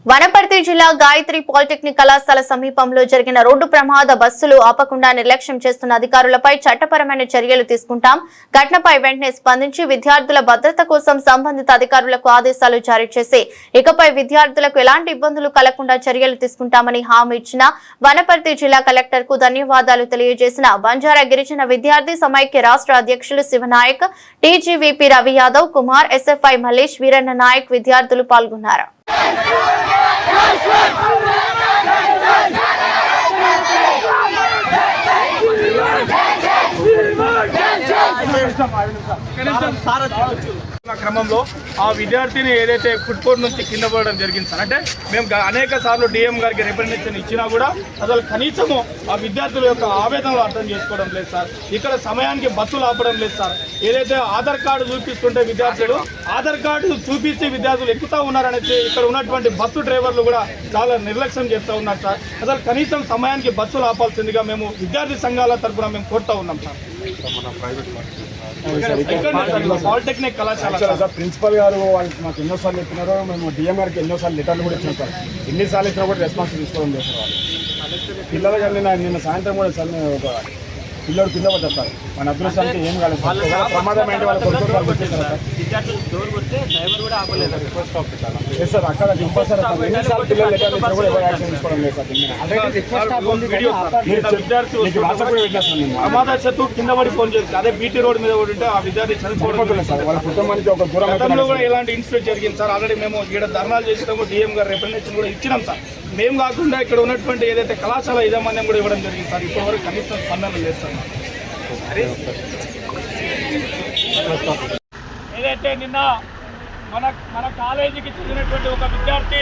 వనపర్తి జిల్లా గాయత్రి పాలిటెక్నిక్ కళాశాల సమీపంలో జరిగిన రోడ్డు ప్రమాద బస్సులు ఆపకుండా నిర్లక్ష్యం చేస్తున్న అధికారులపై చట్టపరమైన చర్యలు తీసుకుంటాం. ఘటనపై వెంటనే స్పందించి విద్యార్థుల భద్రత కోసం సంబంధిత అధికారులకు ఆదేశాలు జారీ చేసి ఇకపై విద్యార్థులకు ఎలాంటి ఇబ్బందులు కలగకుండా చర్యలు తీసుకుంటామని హామీ ఇచ్చిన వనపర్తి జిల్లా కలెక్టర్ కు ధన్యవాదాలు తెలియజేసిన బంజారా గిరిజన విద్యార్థి సమైక్య రాష్ట్ర అధ్యక్షులు శివనాయక్, టీజీవీపీ రవి యాదవ్ కుమార్, ఎస్ఎఫ్ఐ మల్లేష్, వీరన్న నాయక్ విద్యార్థులు పాల్గొన్నారు. క్రమంలో ఆ విద్యార్థిని ఏదైతే ఫుడ్ కోర్ట్ నుంచి కింద పడడం జరిగింది సార్. అంటే మేము అనేక సార్లు డిఎం గారికి రిప్రజెంటేషన్ ఇచ్చినా కూడా అసలు కనీసము ఆ విద్యార్థుల యొక్క ఆవేదనలు అర్థం చేసుకోవడం లేదు సార్. ఇక్కడ సమయానికి బస్సులు ఆపడం లేదు సార్. ఏదైతే ఆధార్ కార్డు చూపిస్తుంటే విద్యార్థులు ఆధార్ కార్డు చూపిస్తే విద్యార్థులు ఎక్కుతూ ఉన్నారనేసి ఇక్కడ ఉన్నటువంటి బస్సు డ్రైవర్లు కూడా చాలా నిర్లక్ష్యం చేస్తూ ఉన్నారు సార్. అసలు కనీసం సమయానికి బస్సులు ఆపాల్సిందిగా మేము విద్యార్థి సంఘాల తరఫున మేము కోరుతూ ఉన్నాం సార్. పాలిటెక్నిక్ కళాశాల ప్రిన్సిపల్ గారు వాళ్ళకి మాకు ఎన్నోసార్లు చెప్పినారో, మేము డిఎం గారికి ఎన్నోసార్లు లెటర్లు కూడా ఇచ్చినాం సార్. ఎన్నిసార్లు ఇచ్చినా కూడా రెస్పాన్స్ తీసుకోవడం లేదు సార్. వాళ్ళు పిల్లలు కానీ నిన్న సాయంత్రం కూడా సార్ ఒక పిల్లడు కింద పడ్డారు సార్. మన అదృష్టానికి ఏం కాలేదు సార్. ప్రమాదం ఏంటి వాళ్ళ కొడుకు సార్ అక్కడ సార్ ఎన్నిసార్లు పిల్లలు లెటర్లు ఇచ్చినా కూడా ఎవరు యాక్షన్ తీసుకోవడం లేదు సార్. ప్రమాదశత్తు కింద పడి ఫోన్ చేస్తారు. అదే బీటీ రోడ్ మీద కూడా ఉంటే ఆ విద్యార్థి చనిపోవడం సార్. వాళ్ళ కుటుంబానికి ఒక దూరంలో కూడా ఇలాంటి ఇన్సిడెంట్ జరిగింది సార్. ఆల్రెడీ మేము ఇక్కడ ధర్నాలు చేసినాము, డిఎం గారు రిప్రజెంటేషన్ కూడా ఇచ్చినాం సార్. మేము కాకుండా ఇక్కడ ఉన్నటువంటి ఏదైతే కళాశాల యాజమాన్యం కూడా ఇవ్వడం జరిగింది సార్. ఇప్పటివరకు కనీసం స్పందన లేదు సార్. ఏదైతే నిన్న మన కాలేజీకి చెందినటువంటి ఒక విద్యార్థి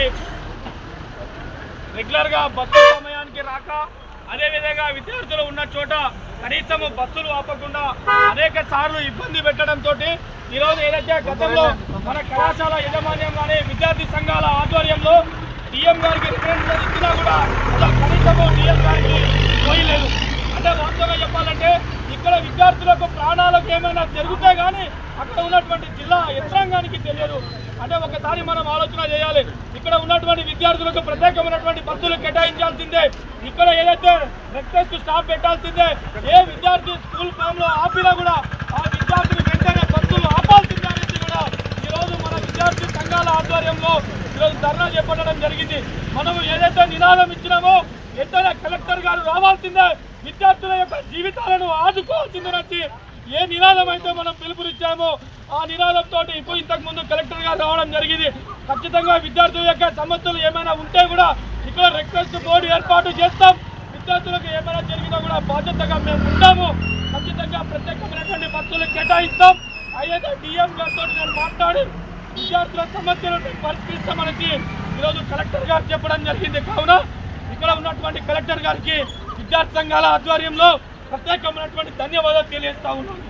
రెగ్యులర్గా బస్సు సమయానికి రాక, అదేవిధంగా విద్యార్థులు ఉన్న చోట కనీసం బస్సులు ఆపకుండా అనేక సార్లు ఇబ్బంది పెట్టడంతో ఈరోజు ఏదైతే గతంలో మన కళాశాల యాజమాన్యం కానీ విద్యార్థి సంఘాల ఆధ్వర్యంలో డిఎం గారికి రిప్రజెంటేషన్ ఇచ్చినా కూడా కనీసం డిఎం గారికి పోయలేదు. అంటే వాస్తవంగా చెప్పాలంటే ఇక్కడ విద్యార్థులకు ప్రాణాలకు ఏమైనా జరిగితే కానీ అక్కడ ఉన్నటువంటి జిల్లా యంత్రాంగానికి తెలియదు. అంటే ఒకసారి మనం ఆలోచన చేయాలి. ఇక్కడ ఉన్నటువంటి విద్యార్థులకు ప్రత్యేకమైనటువంటి బస్సులు కేటాయించాల్సిందే. ఇక్కడ ఏదైతే రిక్వెస్ట్ స్టాప్ పెట్టాల్సిందే. ఏ విద్యార్థి స్కూల్ ఫామ్లో ఆపినా కూడా ఆ విద్యార్థిని వెంటనే బస్సులు ఆపాల్సిందే అనేది కూడా ఈరోజు మన విద్యార్థి సంఘాల ఆధ్వర్యంలో ఈరోజు ధర్నా చేపట్టడం జరిగింది. మనము ఏదైతే నినాదం ఇచ్చినామో వెంటనే కలెక్టర్ గారు రావాల్సిందే, విద్యార్థుల యొక్క జీవితాలను ఆదుకోవాల్సిందని ఏ నినాదం అయితే మనం పిలుపునిచ్చామో ఆ నినాదంతో ఇంతకు ముందు కలెక్టర్ గారు రావడం జరిగింది. ఖచ్చితంగా విద్యార్థుల యొక్క సమస్యలు ఏమైనా ఉంటే కూడా ఇక్కడ రిక్వెస్ట్ బోర్డు ఏర్పాటు చేస్తాం. విద్యార్థులకు ఏమైనా జరిగినా కూడా బాధ్యతగా మేము ఉంటాము. ఖచ్చితంగా ప్రత్యేకమైనటువంటి బస్సులు కేటాయిస్తాం. అయితే డిఎం గారితో నేను మాట్లాడి విద్యార్థుల సమస్యలను పరిష్కరిస్తామనేసి ఈరోజు కలెక్టర్ గారు చెప్పడం జరిగింది. కావున ఇక్కడ ఉన్నటువంటి కలెక్టర్ గారికి విద్యార్థి సంఘాల ఆధ్వర్యంలో ప్రత్యేకమైనటువంటి ధన్యవాదాలు తెలియజేస్తా ఉన్నాను.